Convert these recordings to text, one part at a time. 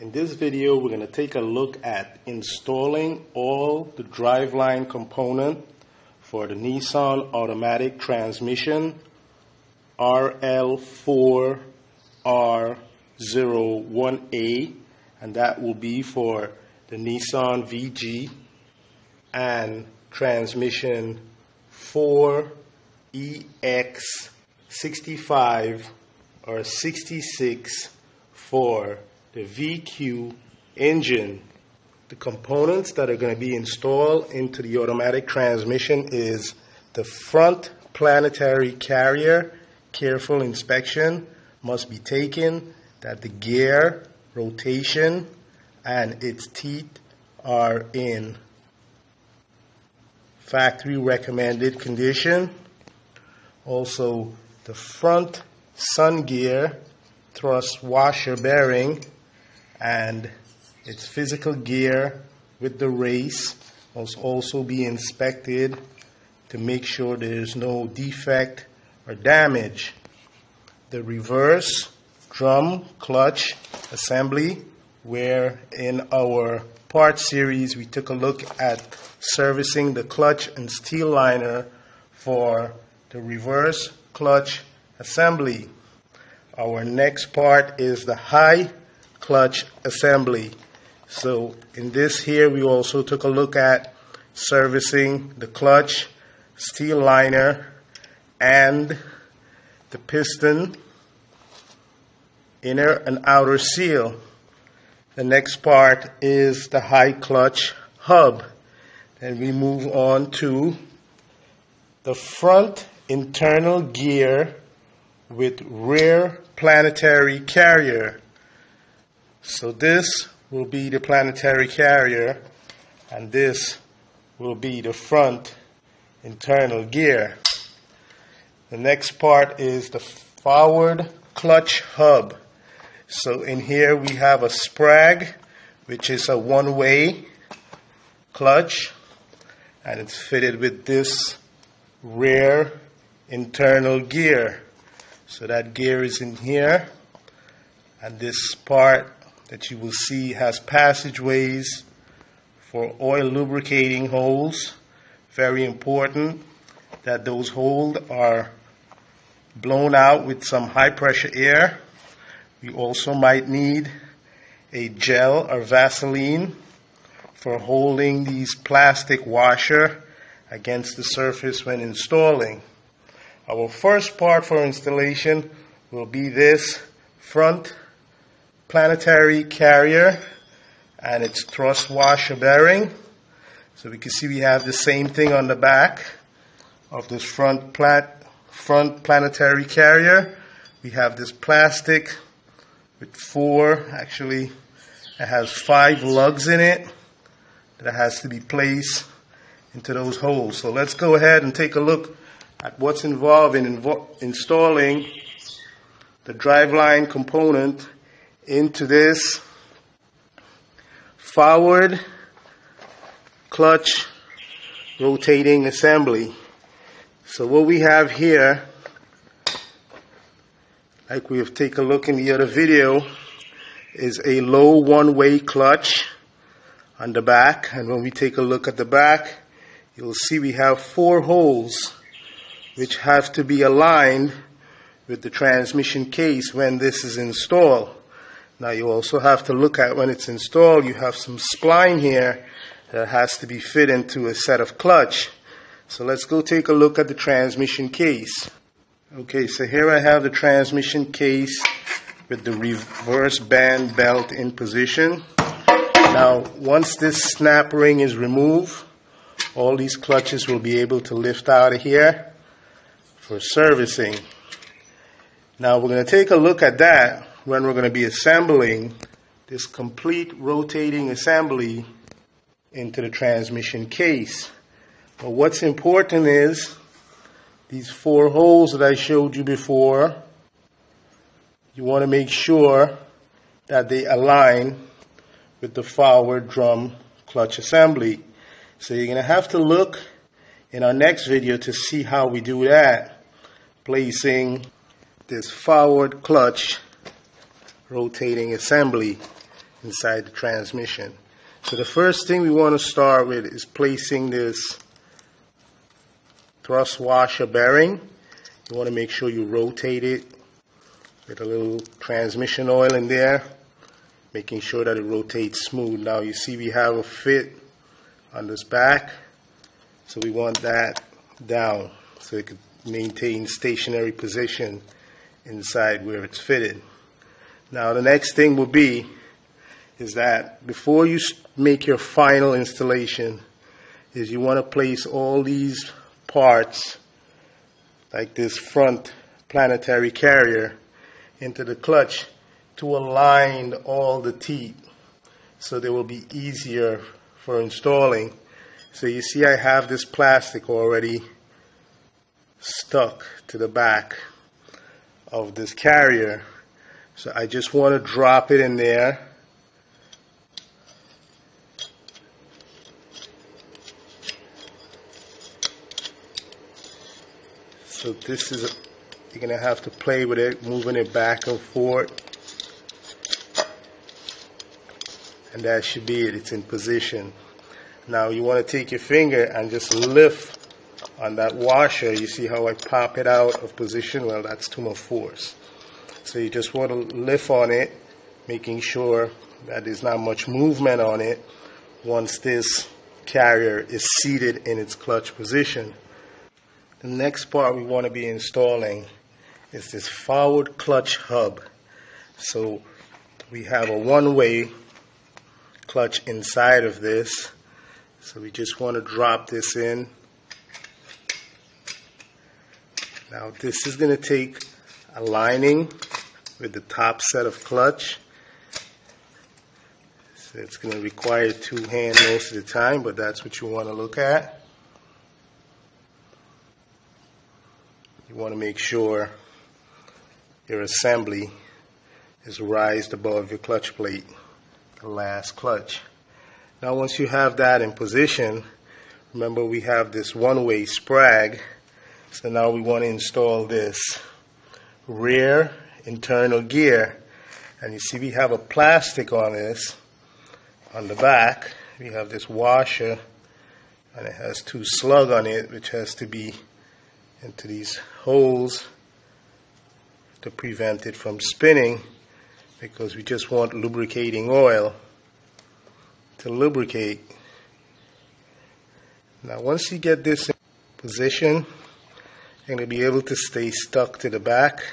In this video, we're going to take a look at installing all the driveline component for the Nissan automatic transmission RL4R01A, and that will be for the Nissan VG, and transmission 4EX65 or 66 for the VQ engine. The components that are going to be installed into the automatic transmission is the front planetary carrier. Careful inspection must be taken that the gear, rotation, and its teeth are in factory recommended condition. Also, the front sun gear, thrust washer bearing, and its physical gear with the race must also be inspected to make sure there is no defect or damage. The reverse drum clutch assembly, where in our part series we took a look at servicing the clutch and steel liner for the reverse clutch assembly. Our next part is the high clutch assembly. So in this here, we also took a look at servicing the clutch, steel liner, and the piston, inner and outer seal. The next part is the high clutch hub. Then we move on to the front internal gear with rear planetary carrier. So this will be the planetary carrier, and this will be the front internal gear. The next part is the forward clutch hub. So in here we have a sprag, which is a one-way clutch, and it's fitted with this rear internal gear. So that gear is in here, and this part that you will see has passageways for oil lubricating holes. Very important that those holes are blown out with some high pressure air. We also might need a gel or Vaseline for holding these plastic washer against the surface when installing. Our first part for installation will be this front planetary carrier and its thrust washer bearing. So we can see we have the same thing on the back of this front planetary carrier. We have this plastic with it has 5 lugs in it that has to be placed into those holes. So let's go ahead and take a look at what's involved in installing the driveline component into this forward clutch rotating assembly. So what we have here, like we have taken a look in the other video, is a low one-way clutch on the back. And when we take a look at the back, you'll see we have 4 holes which have to be aligned with the transmission case when this is installed. Now you also have to look at when it's installed, you have some spline here that has to be fit into a set of clutch. So let's go take a look at the transmission case. Okay, so here I have the transmission case with the reverse band belt in position. Now once this snap ring is removed, all these clutches will be able to lift out of here for servicing. Now we're going to take a look at that when we're going to be assembling this complete rotating assembly into the transmission case. But what's important is these 4 holes that I showed you before. You want to make sure that they align with the forward drum clutch assembly. So you're going to have to look in our next video to see how we do that, placing this forward clutch rotating assembly inside the transmission. So the first thing we want to start with is placing this thrust washer bearing. You want to make sure you rotate it with a little transmission oil in there, making sure that it rotates smooth. Now you see we have a fit on this back, so we want that down so it could maintain stationary position inside where it's fitted. Now the next thing will be is that before you make your final installation is you want to place all these parts like this front planetary carrier into the clutch to align all the teeth so they will be easier for installing. So you see I have this plastic already stuck to the back of this carrier, so I just want to drop it in there. So this is you're going to have to play with it, moving it back and forth, and that should be it. It's in position. Now you want to take your finger and just lift on that washer. You see how I pop it out of position? Well, that's too much force. So you just want to lift on it, making sure that there's not much movement on it once this carrier is seated in its clutch position. The next part we want to be installing is this forward clutch hub. So we have a one-way clutch inside of this. So we just want to drop this in. Now this is going to take aligning with the top set of clutch. So it's going to require two hands most of the time, but that's what you want to look at. You want to make sure your assembly is raised above your clutch plate, the last clutch. Now once you have that in position, remember we have this one-way sprag. So now we want to install this rear internal gear. And you see we have a plastic on this. On the back we have this washer, and it has two slugs on it which has to be into these holes to prevent it from spinning, because we just want lubricating oil to lubricate. Now once you get this in position, you're going to be able to stay stuck to the back.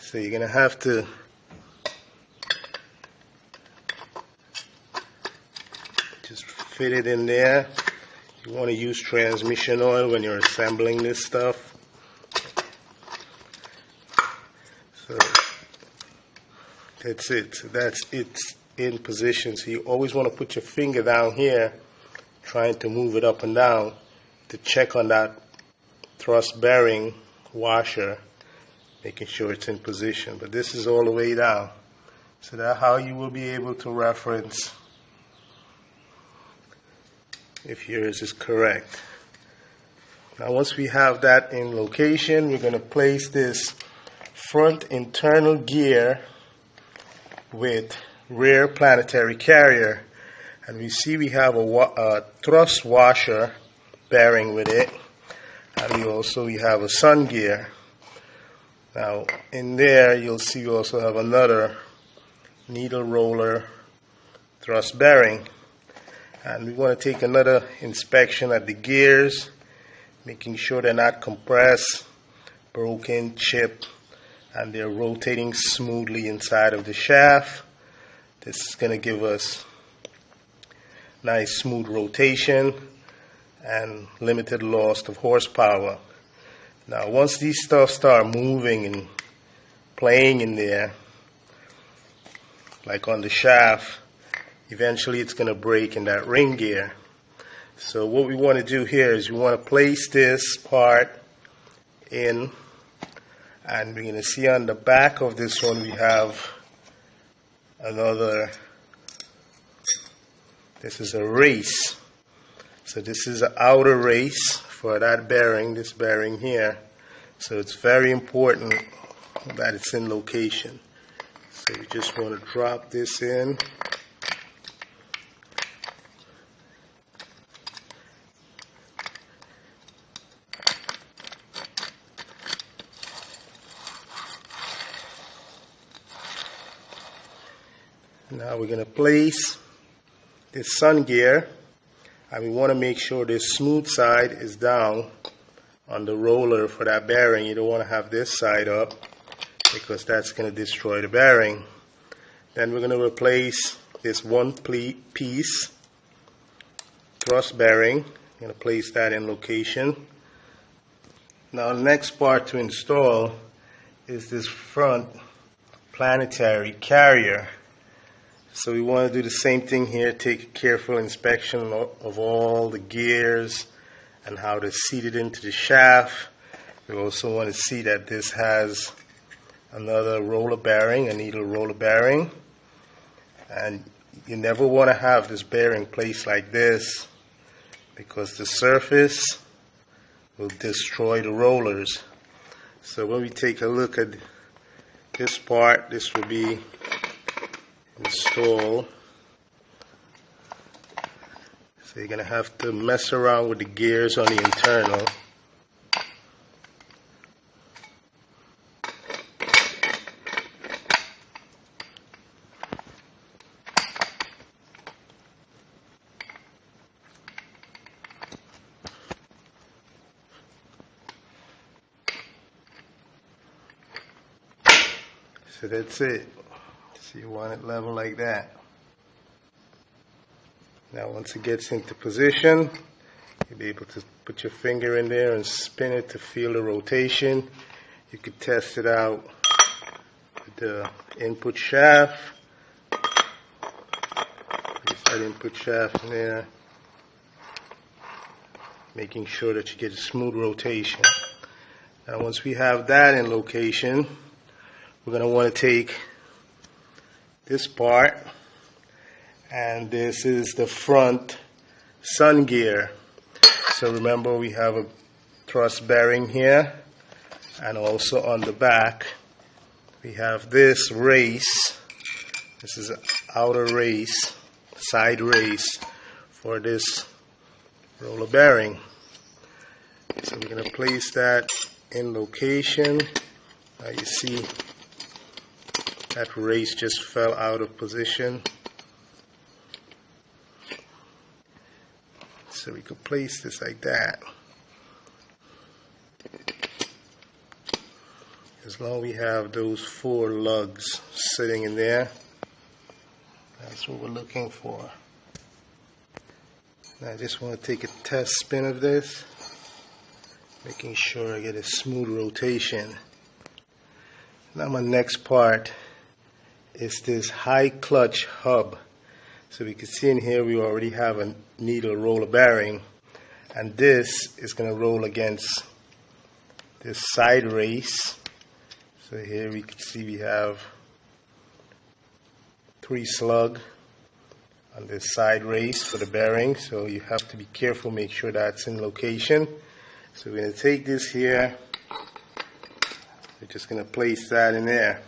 So you're going to have to just fit it in there. You want to use transmission oil when you're assembling this stuff. So that's it. So that's it in position. So you always want to put your finger down here, trying to move it up and down to check on that thrust bearing washer, making sure it's in position. But this is all the way down. So that's how you will be able to reference if yours is correct. Now once we have that in location, we're going to place this front internal gear with rear planetary carrier, and we see we have a thrust washer bearing with it, and we have a sun gear. Now in there you'll see we also have another needle roller thrust bearing. And we want to take another inspection at the gears, making sure they're not compressed, broken, chipped, and they're rotating smoothly inside of the shaft. This is going to give us nice smooth rotation and limited loss of horsepower. Now once these stuff start moving and playing in there, like on the shaft, eventually it's going to break in that ring gear. So what we want to do here is we want to place this part in, and we're going to see on the back of this one we have another, this is a race. So this is an outer race for that bearing, this bearing here. So it's very important that it's in location. So we just want to drop this in. Now we're going to place this sun gear, and we want to make sure this smooth side is down on the roller for that bearing. You don't want to have this side up because that's going to destroy the bearing. Then we're going to replace this one piece thrust bearing. I'm going to place that in location. Now the next part to install is this front planetary carrier. So we want to do the same thing here, take a careful inspection of all the gears and how they're seated into the shaft. We also want to see that this has another roller bearing, a needle roller bearing. And you never want to have this bearing placed like this because the surface will destroy the rollers. So when we take a look at this part, this will be installed. So you're going to have to mess around with the gears on the internal. So that's it. So you want it level like that. Now once it gets into position, you'll be able to put your finger in there and spin it to feel the rotation. You could test it out with the input shaft. Place that input shaft in there, making sure that you get a smooth rotation. Now once we have that in location, we're going to want to take this part, and this is the front sun gear. So remember, we have a thrust bearing here, and also on the back we have this race. This is an outer race, side race for this roller bearing. So we're going to place that in location. Now you see that race just fell out of position. So we could place this like that. As long as we have those 4 lugs sitting in there, that's what we're looking for. Now I just want to take a test spin of this, making sure I get a smooth rotation. Now my next part is this high clutch hub. So we can see in here we already have a needle roller bearing, and this is going to roll against this side race. So here we can see we have 3 slug on this side race for the bearing, so you have to be careful, make sure that's in location. So we're going to take this here, we're just going to place that in there.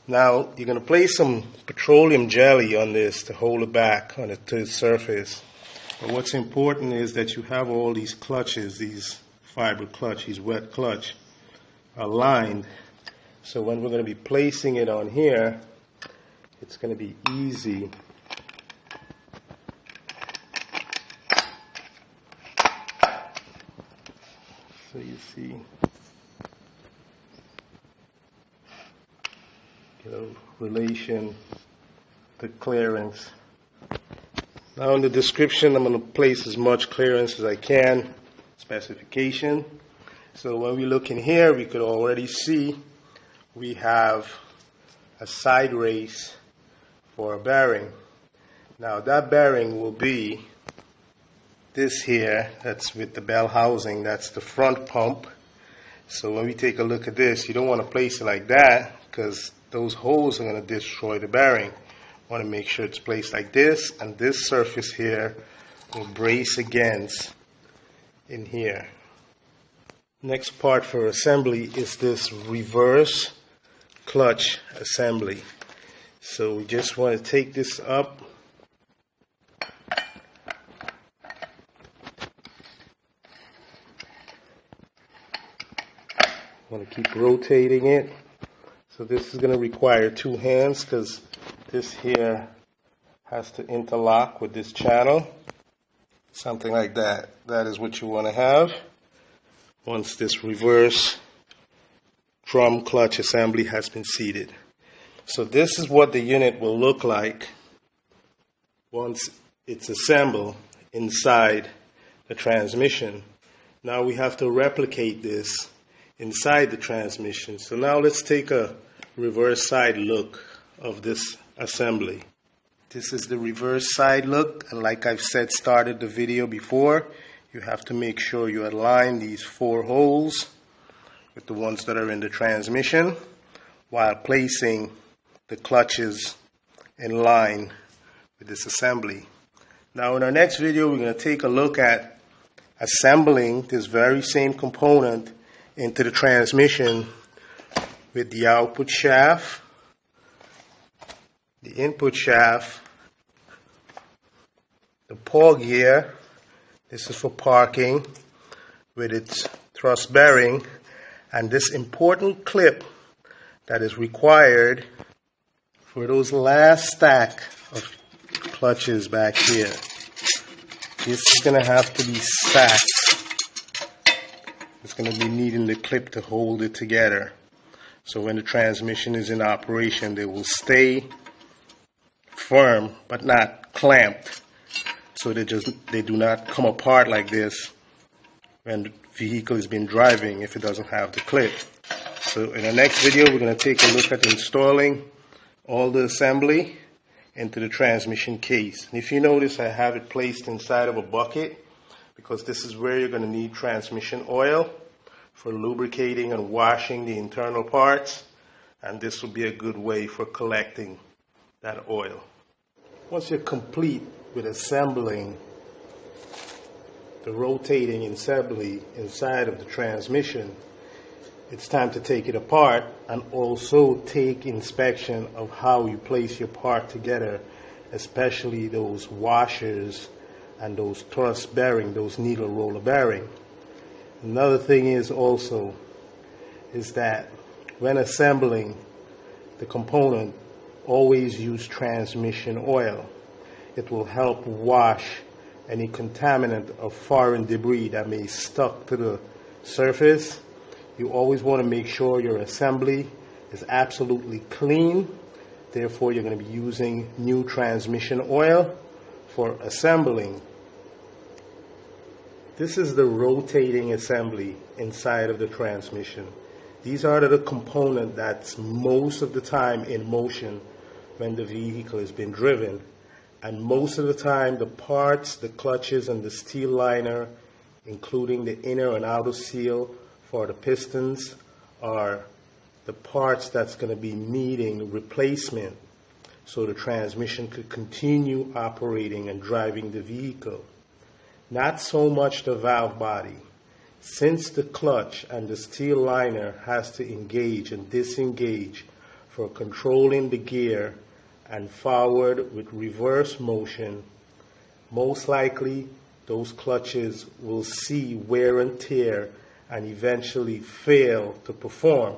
Now you're going to place some petroleum jelly on this to hold it back on to the surface. But what's important is that you have all these clutches, these fiber clutch, these wet clutch, aligned. So when we're going to be placing it on here, it's going to be easy. So you see, relation to clearance. Now in the description, I'm going to place as much clearance as I can, specification. So when we look in here, we could already see we have a side race for a bearing. Now that bearing will be this here, that's with the bell housing, that's the front pump. So when we take a look at this, you don't want to place it like that because those holes are going to destroy the bearing. You want to make sure it's placed like this, and this surface here will brace against in here. Next part for assembly is this reverse clutch assembly. So we just want to take this up, want to keep rotating it. So this is going to require 2 hands because this here has to interlock with this channel, something like that. That is what you want to have once this reverse drum clutch assembly has been seated. So this is what the unit will look like once it's assembled inside the transmission. Now we have to replicate this inside the transmission. So now let's take a reverse side look of this assembly. This is the reverse side look, and like I've said, started the video before, you have to make sure you align these 4 holes with the ones that are in the transmission while placing the clutches in line with this assembly. Now in our next video, we're going to take a look at assembling this very same component into the transmission with the output shaft, the input shaft, the paw gear, this is for parking, with its thrust bearing, and this important clip that is required for those last stack of clutches back here. This is going to have to be sacked. It's going to be needing the clip to hold it together. So when the transmission is in operation, they will stay firm but not clamped. So they do not come apart like this when the vehicle is being driving if it doesn't have the clip. So in the next video, we're going to take a look at installing all the assembly into the transmission case. And if you notice, I have it placed inside of a bucket because this is where you're going to need transmission oil for lubricating and washing the internal parts, and this will be a good way for collecting that oil. Once you're complete with assembling the rotating assembly inside of the transmission, it's time to take it apart and also take inspection of how you place your part together, especially those washers and those thrust bearing, those needle roller bearing. Another thing is that when assembling the component, always use transmission oil. It will help wash any contaminant or foreign debris that may stuck to the surface. You always want to make sure your assembly is absolutely clean. Therefore, you're going to be using new transmission oil for assembling. This is the rotating assembly inside of the transmission. These are the components that's most of the time in motion when the vehicle is being driven. And most of the time, the parts, the clutches, and the steel liner, including the inner and outer seal for the pistons, are the parts that's going to be needing replacement so the transmission could continue operating and driving the vehicle. Not so much the valve body. Since the clutch and the steel liner has to engage and disengage for controlling the gear and forward with reverse motion, most likely those clutches will see wear and tear and eventually fail to perform.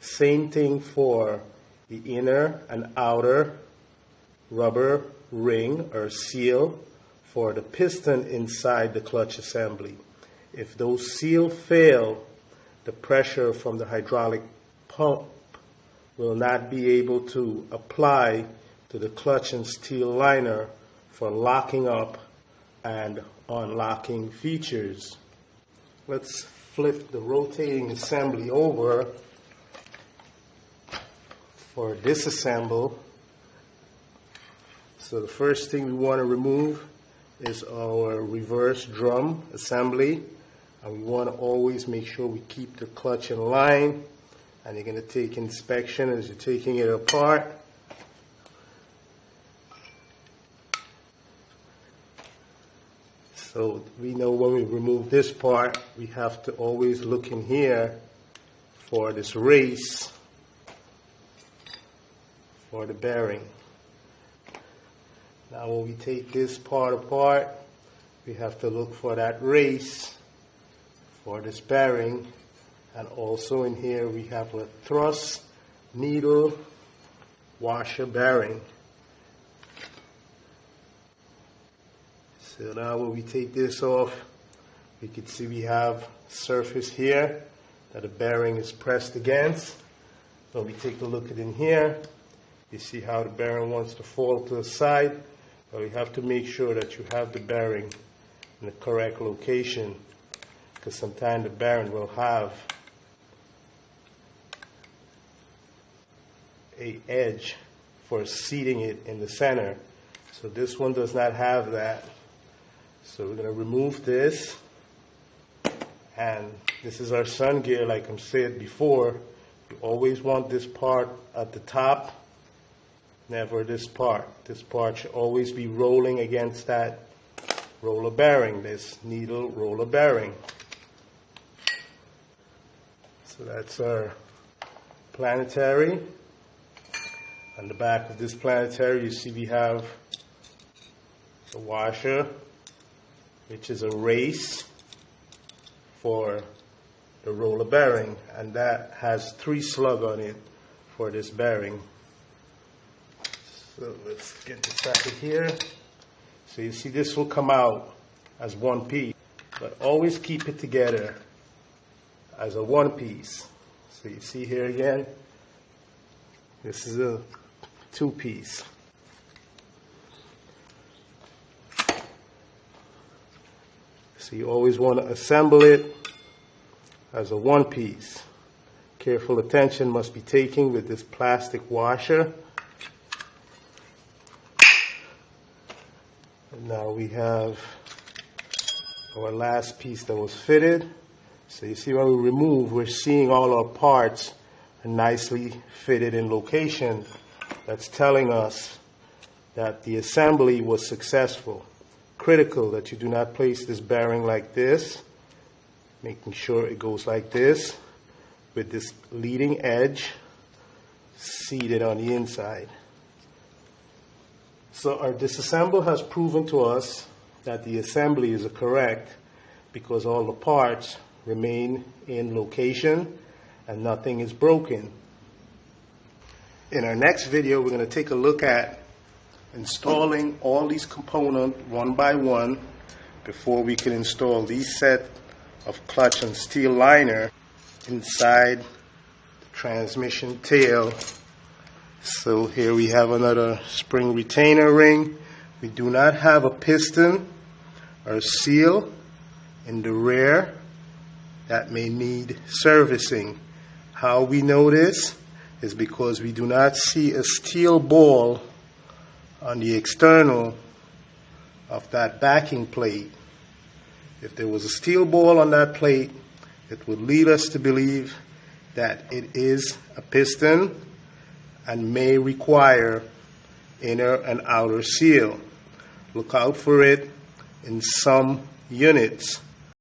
Same thing for the inner and outer rubber ring or seal for the piston inside the clutch assembly. If those seals fail, the pressure from the hydraulic pump will not be able to apply to the clutch and steel liner for locking up and unlocking features. Let's flip the rotating assembly over for disassemble. So the first thing we want to remove is our reverse drum assembly, and we want to always make sure we keep the clutch in line. And you're going to take inspection as you're taking it apart. So we know when we remove this part, we have to always look in here for this race for the bearing. Now when we take this part apart, we have to look for that race for this bearing. And also in here we have a thrust needle washer bearing. So now when we take this off, we can see we have surface here that the bearing is pressed against. When we take a look at in here, you see how the bearing wants to fall to the side. But we have to make sure that you have the bearing in the correct location, because sometimes the bearing will have an edge for seating it in the center. So this one does not have that. So we're going to remove this, and this is our sun gear. Like I said before, you always want this part at the top, never this part. This part should always be rolling against that roller bearing, this needle roller bearing. So that's our planetary. On the back of this planetary, you see we have the washer, which is a race for the roller bearing, and that has 3 slugs on it for this bearing. So let's get this out of here. So you see this will come out as one piece, but always keep it together as a one piece. So you see here again, this is a 2-piece. So you always want to assemble it as a one piece. Careful attention must be taken with this plastic washer. And now we have our last piece that was fitted. So you see when we remove, we're seeing all our parts are nicely fitted in location. That's telling us that the assembly was successful. Critical that you do not place this bearing like this, making sure it goes like this, with this leading edge seated on the inside. So our disassemble has proven to us that the assembly is correct, because all the parts remain in location and nothing is broken. In our next video, we're going to take a look at installing all these components one by one before we can install these set of clutch and steel liner inside the transmission tail. So here we have another spring retainer ring. We do not have a piston or seal in the rear that may need servicing. How we know this is because we do not see a steel ball on the external of that backing plate. If there was a steel ball on that plate, it would lead us to believe that it is a piston and may require inner and outer seal. Look out for it in some units.